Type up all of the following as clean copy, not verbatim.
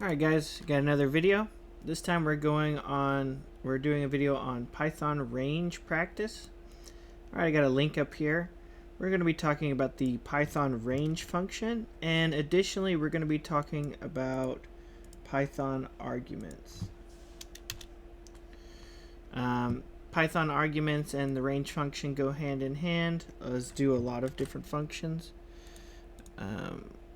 Alright guys, got another video. This time we're doing a video on Python range practice. Alright, I got a link up here. We're going to be talking about the Python range function, and additionally we're going to be talking about Python arguments. Python arguments and the range function go hand in hand, as do a lot of different functions.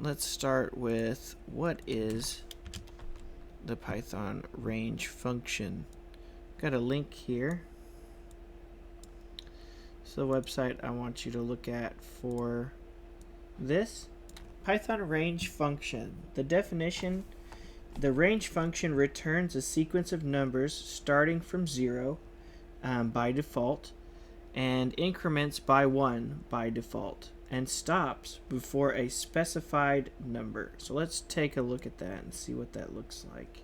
Let's start with what is the Python range function. Got a link here. So the website I want you to look at for this. Python range function. The definition: the range function returns a sequence of numbers starting from 0 by default and increments by 1 by default and stops before a specified number. So let's take a look at that and see what that looks like.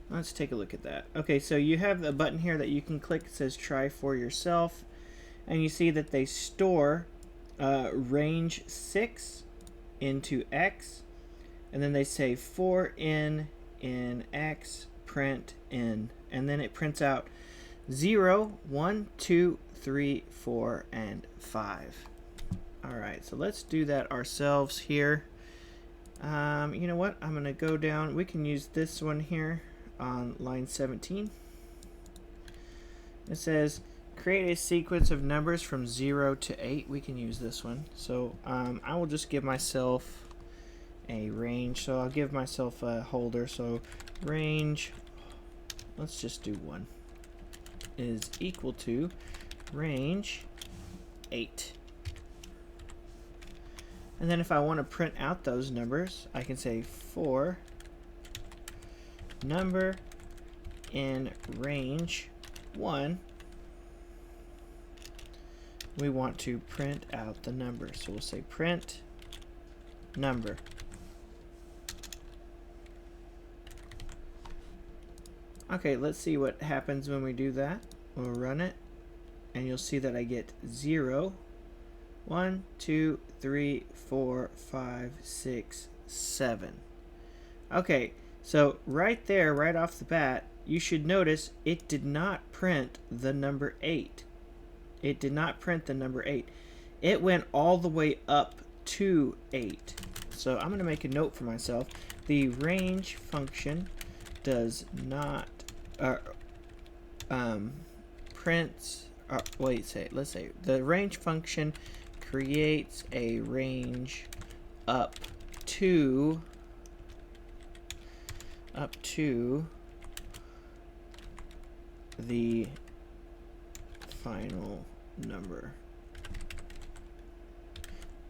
Let's take a look at that. Okay, so you have a button here that you can click. It says try for yourself, and you see that they store range 6 into x, and then they say for in x print in, and then it prints out 0, 1, 2, 3, 4, and 5. Alright, so let's do that ourselves here. You know what? I'm going to go down. We can use this one here on line 17. It says create a sequence of numbers from 0 to 8. We can use this one. So I will just give myself a range. So I'll give myself a holder. So range, let's just do 1, is equal to range 8. And then if I want to print out those numbers, I can say for number in range 1, we want to print out the number. So we'll say print number. Okay, let's see what happens when we do that. We'll run it, and you'll see that I get 0, 1, 2, 3, 4, 5, 6, 7. Okay, so right there, right off the bat, you should notice it did not print the number 8. It did not print the number 8. It went all the way up to 8. So I'm going to make a note for myself. The range function does not prints. Let's say the range function creates a range up to the final number,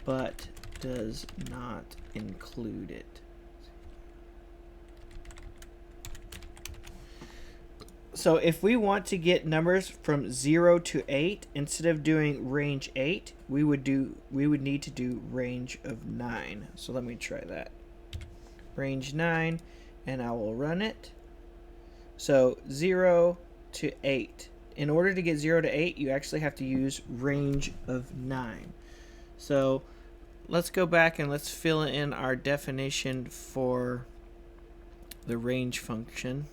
but does not include it. So if we want to get numbers from 0 to 8, instead of doing range 8, we would need to do range of 9. So let me try that. Range 9, and I will run it. So 0 to 8. In order to get 0 to 8, you actually have to use range of 9. So let's go back and let's fill in our definition for the range function.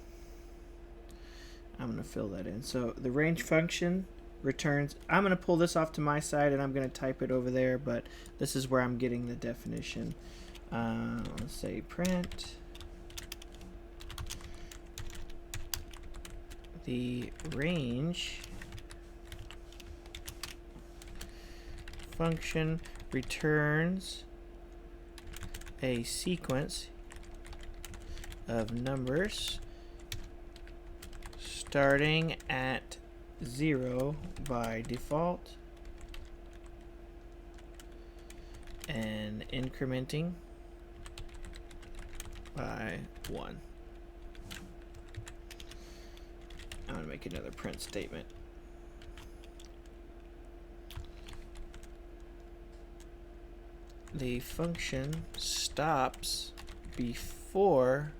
I'm going to fill that in. So the range function returns, I'm going to pull this off to my side and I'm going to type it over there, but this is where I'm getting the definition. Let's say print the range function returns a sequence of numbers starting at 0 by default and incrementing by 1. I'm going to make another print statement. The function stops before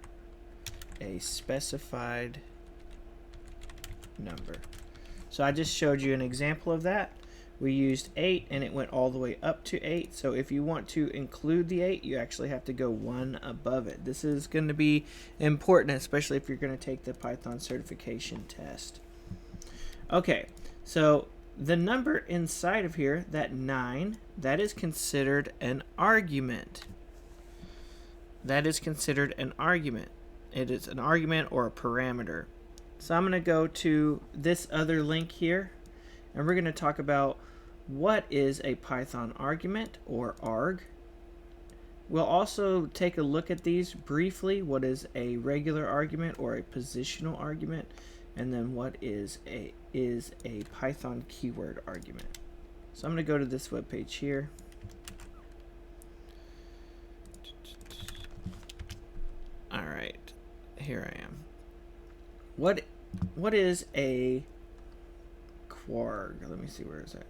a specified number. So I just showed you an example of that. We used 8 and it went all the way up to 8. So if you want to include the 8, you actually have to go 1 above it. This is going to be important, especially if you're going to take the Python certification test. Okay, so the number inside of here, that 9, that is considered an argument. That is considered an argument. It is an argument or a parameter. So I'm going to go to this other link here, and we're going to talk about what is a Python argument, or arg. We'll also take a look at these briefly. What is a regular argument or a positional argument, and then what is a Python keyword argument. So I'm going to go to this web page here. All right, here I am. What is a kwarg? Let me see, where is that?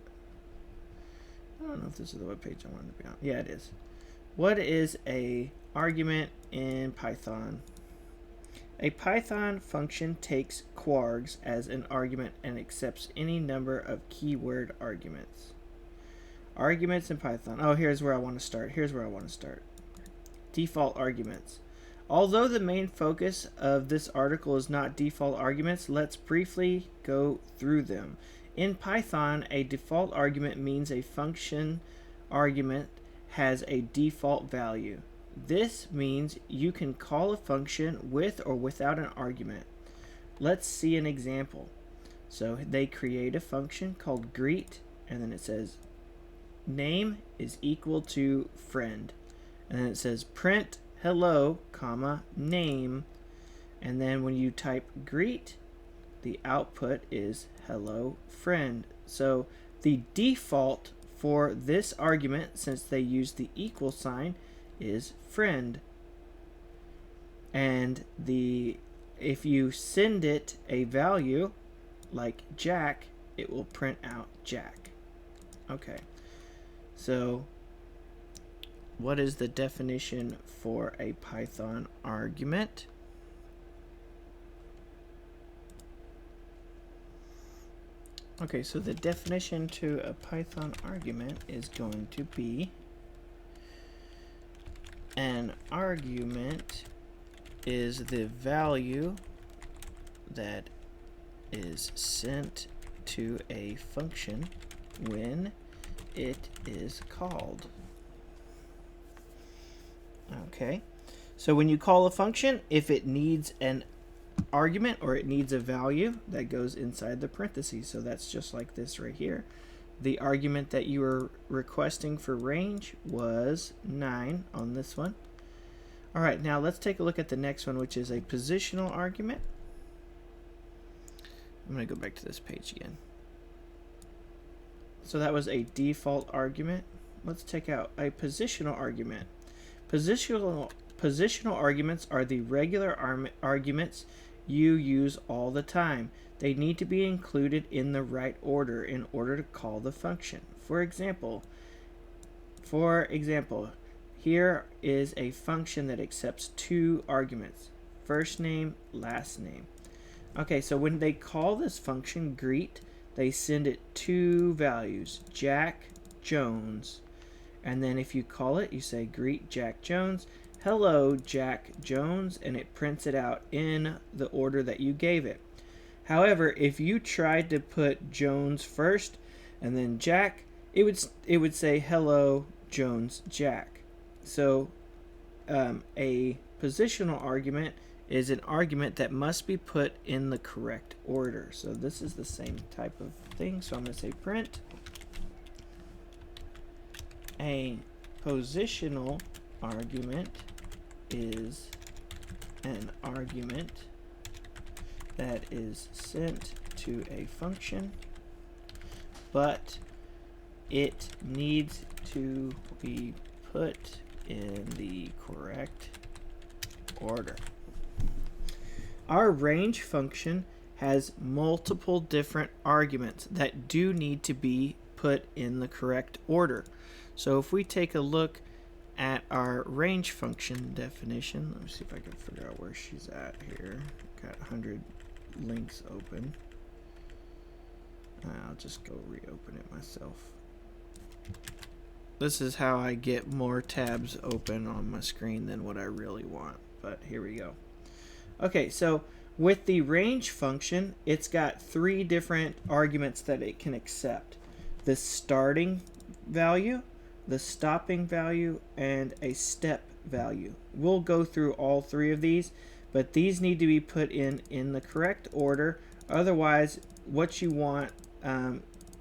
I don't know if this is the web page I wanted to be on. Yeah, it is. What is a argument in Python? A Python function takes kwargs as an argument and accepts any number of keyword arguments. Arguments in Python. Oh, here's where I want to start. Default arguments. Although the main focus of this article is not default arguments, let's briefly go through them. In Python, a default argument means a function argument has a default value. This means you can call a function with or without an argument. Let's see an example. So they create a function called greet, and then it says name is equal to friend. And then it says print hello, comma, name. And then when you type greet, the output is hello friend. So the default for this argument, since they use the equal sign, is friend. And if you send it a value like Jack, it will print out Jack. Okay, so what is the definition for a Python argument? Okay, so the definition to a Python argument is going to be an argument is the value that is sent to a function when it is called. Okay, so when you call a function, if it needs an argument or it needs a value, that goes inside the parentheses. So that's just like this right here. The argument that you were requesting for range was 9 on this one. All right, now let's take a look at the next one, which is a positional argument. I'm going to go back to this page again. So that was a default argument. Let's take out a positional argument. Positional arguments are the regular arguments you use all the time. They need to be included in the right order in order to call the function. For example, here is a function that accepts 2 arguments, first name, last name. Okay, so when they call this function greet, they send it 2 values, Jack, Jones. And then if you call it, you say greet Jack Jones, hello Jack Jones, and it prints it out in the order that you gave it. However, if you tried to put Jones first and then Jack, it would say hello Jones Jack. So a positional argument is an argument that must be put in the correct order. So this is the same type of thing. So I'm going to say print a positional argument is an argument that is sent to a function, but it needs to be put in the correct order. Our range function has multiple different arguments that do need to be put in the correct order. So if we take a look at our range function definition, let me see if I can figure out where she's at here. Got 100 links open. I'll just go reopen it myself. This is how I get more tabs open on my screen than what I really want, but here we go. Okay, so with the range function, it's got 3 different arguments that it can accept. The starting value, the stopping value, and a step value. We'll go through all 3 of these, but these need to be put in the correct order. Otherwise, what you want,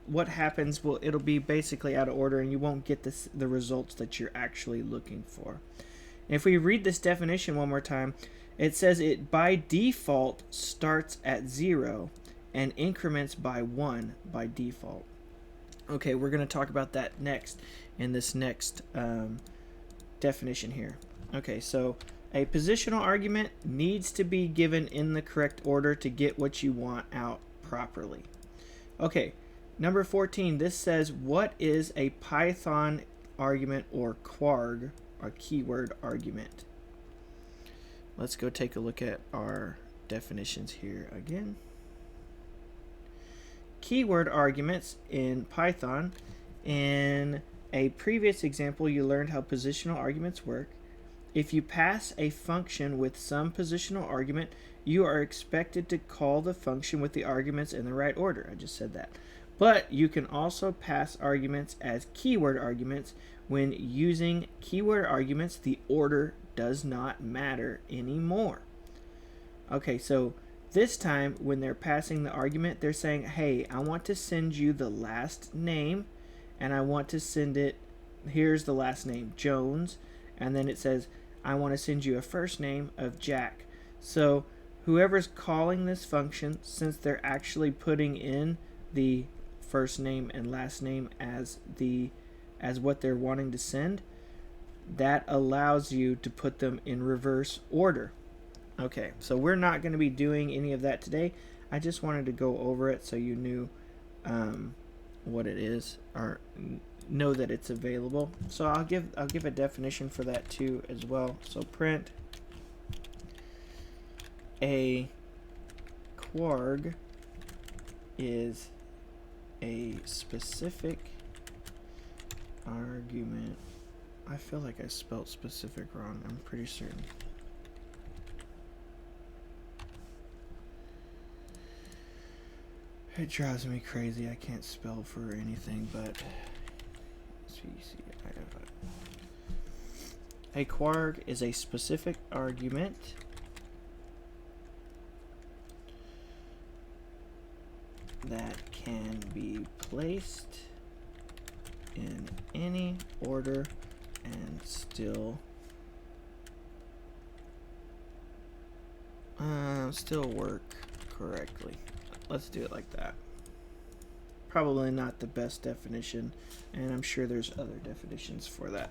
what happens, well, it'll be basically out of order and you won't get the results that you're actually looking for. And if we read this definition one more time, it says it by default starts at 0 and increments by 1 by default. Okay, we're going to talk about that next in this next definition here. Okay, so a positional argument needs to be given in the correct order to get what you want out properly. Okay, number 14, this says what is a Python argument or kwarg, a keyword argument? Let's go take a look at our definitions here again. Keyword arguments in Python. In a previous example, you learned how positional arguments work. If you pass a function with some positional argument, you are expected to call the function with the arguments in the right order. I just said that. But you can also pass arguments as keyword arguments. When using keyword arguments, the order does not matter anymore. Okay, so this time when they're passing the argument, they're saying, hey, I want to send you the last name, and I want to send it, here's the last name, Jones, and then it says, I want to send you a first name of Jack. So whoever's calling this function, since they're actually putting in the first name and last name as what they're wanting to send, that allows you to put them in reverse order. Okay, so we're not going to be doing any of that today. I just wanted to go over it so you knew what it is, or know that it's available. So I'll give a definition for that too as well. So print a kwarg is a specific argument. I feel like I spelled specific wrong. I'm pretty certain. It drives me crazy. I can't spell for anything, but a kwarg is a specific argument that can be placed in any order and still work correctly. Let's do it like that. Probably not the best definition, and I'm sure there's other definitions for that.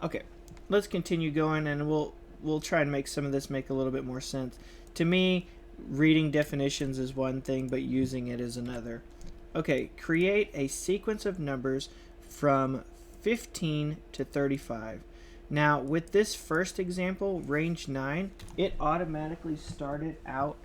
Okay, let's continue going, and we'll try and make some of this make a little bit more sense. To me, reading definitions is one thing, but using it is another. Okay, create a sequence of numbers from 15 to 35. Now, with this first example, range 9, it automatically started out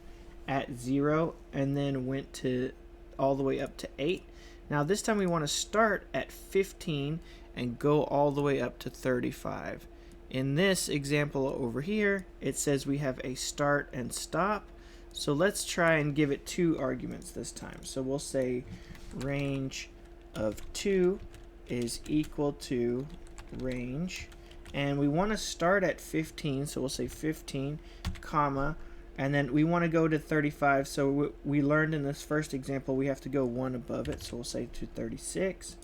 at 0 and then went to all the way up to 8. Now, this time we want to start at 15 and go all the way up to 35. In this example over here, it says we have a start and stop. So let's try and give it 2 arguments this time. So we'll say range of 2 is equal to range, and we want to start at 15, so we'll say 15 comma, and then we want to go to 35. So we learned in this first example we have to go 1 above it, so we'll say to 36.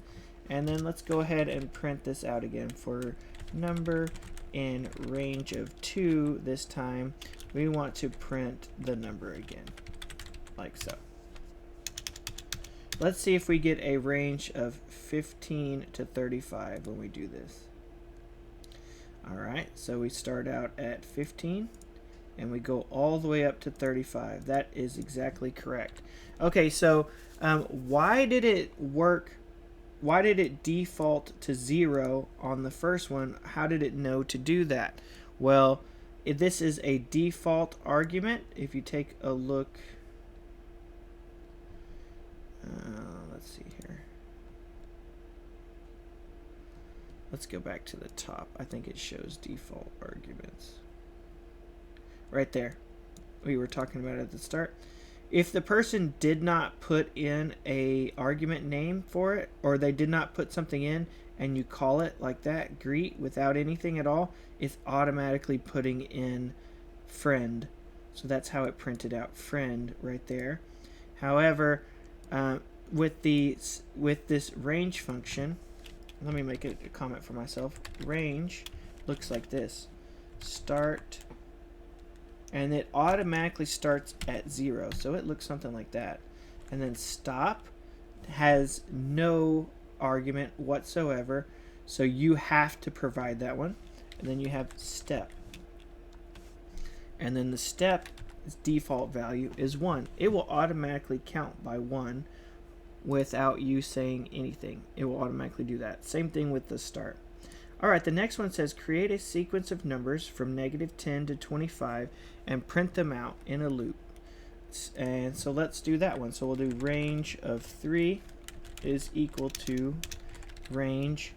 And then let's go ahead and print this out again. For number in range of 2 this time, we want to print the number again, like so. Let's see if we get a range of 15 to 35 when we do this. Alright, so we start out at 15 and we go all the way up to 35. That is exactly correct. Okay, so why did it work? Why did it default to 0 on the first one? How did it know to do that? Well, this is a default argument. If you take a look, Let's see here. Let's go back to the top. I think it shows default arguments. Right there. We were talking about it at the start. If the person did not put in a argument name for it, or they did not put something in, and you call it like that, greet, without anything at all, it's automatically putting in friend. So that's how it printed out friend right there. However, with this range function, let me make a comment for myself. Range looks like this. Start, and it automatically starts at 0, so it looks something like that. And then stop has no argument whatsoever, so you have to provide that one. And then you have step, and then the step default value is 1. It will automatically count by 1 without you saying anything. It will automatically do that. Same thing with the start. Alright, the next one says create a sequence of numbers from -10 to 25 and print them out in a loop. And so let's do that one. So we'll do range of 3 is equal to range,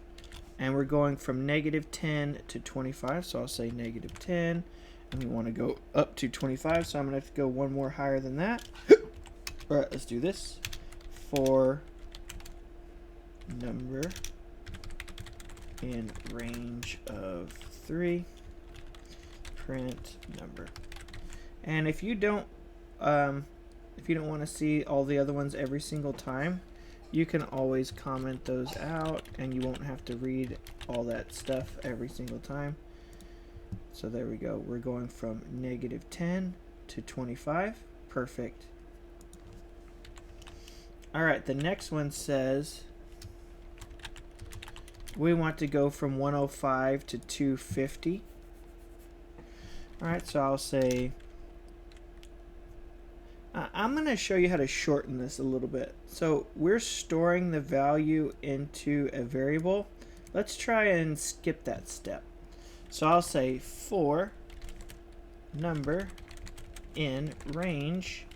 and we're going from -10 to 25, so I'll say -10, and we want to go up to 25, so I'm going to have to go one more higher than that. Alright, let's do this. For number in range of 3, print number. And if you don't want to see all the other ones every single time, you can always comment those out, and you won't have to read all that stuff every single time. So there we go. We're going from -10 to 25. Perfect. Alright, the next one says we want to go from 105 to 250. Alright, so I'll say I'm going to show you how to shorten this a little bit. So we're storing the value into a variable. Let's try and skip that step. So I'll say for number in range,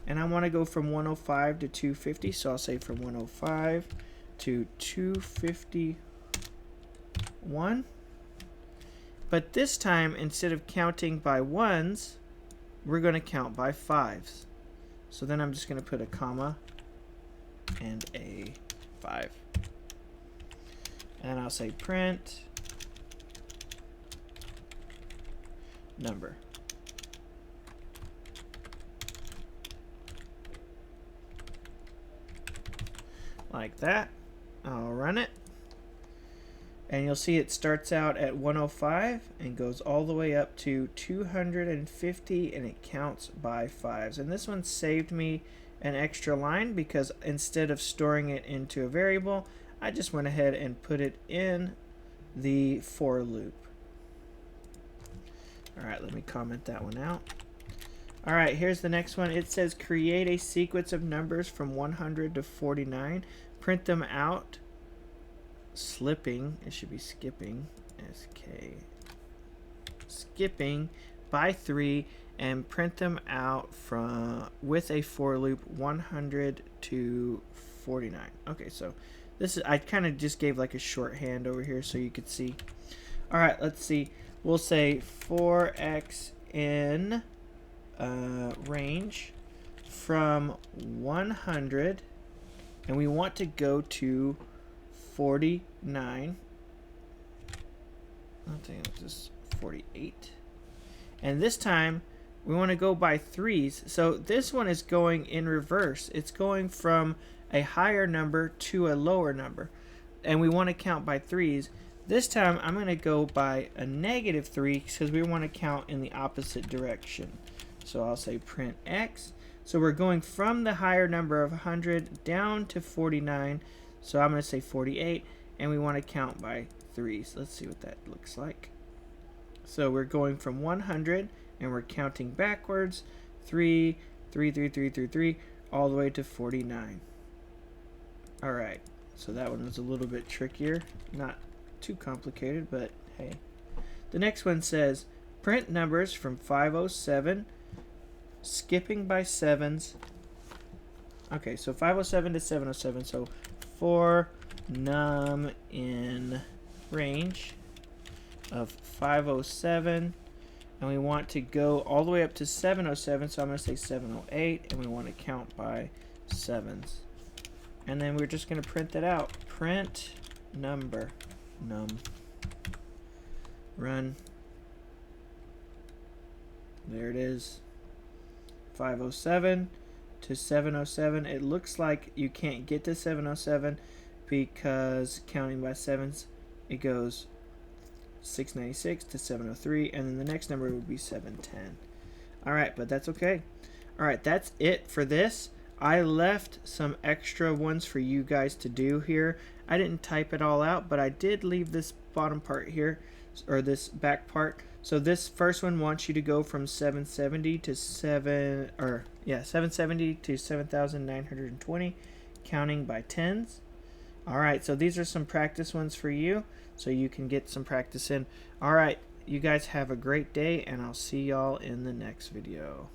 and I want to go from 105 to 250, so I'll say from 105 to 251. But this time, instead of counting by ones, we're going to count by 5s. So then I'm just going to put a comma and a 5. And I'll say print number. Like that. I'll run it. And you'll see it starts out at 105 and goes all the way up to 250, and it counts by 5s. And this one saved me an extra line because instead of storing it into a variable, I just went ahead and put it in the for loop. Alright, let me comment that one out. Alright, here's the next one. It says create a sequence of numbers from 100 to 49. Print them out. Slipping, it should be skipping, SK, skipping by 3, and print them out from with a for loop 100 to 49. Okay, so this is, I kind of just gave like a shorthand over here so you could see. All right, let's see. We'll say for x in range from 100, and we want to go to 49. I think it's just 48. And this time we want to go by 3s. So this one is going in reverse. It's going from a higher number to a lower number. And we want to count by 3s. This time I'm going to go by a -3 because we want to count in the opposite direction. So I'll say print x. So we're going from the higher number of 100 down to 49. So I'm going to say 48, and we want to count by 3s. Let's see what that looks like. So we're going from 100, and we're counting backwards, 3, 3, 3, 3, 3, 3, all the way to 49. All right, so that one was a little bit trickier. Not too complicated, but hey. The next one says, print numbers from 507, skipping by 7s, Okay, so 507 to 707. So for num in range of 507, and we want to go all the way up to 707, so I'm going to say 708, and we want to count by sevens. And then we're just going to print that out. Print number, num, run. There it is. 507 to 707. It looks like you can't get to 707 because counting by sevens, it goes 696 to 703, and then the next number would be 710. Alright, but that's okay. Alright, that's it for this. I left some extra ones for you guys to do here. I didn't type it all out, but I did leave this bottom part here, or this back part. So this first one wants you to go from 770 to 770 to 7,920, counting by tens. Alright, so these are some practice ones for you, so you can get some practice in. Alright, you guys have a great day, and I'll see y'all in the next video.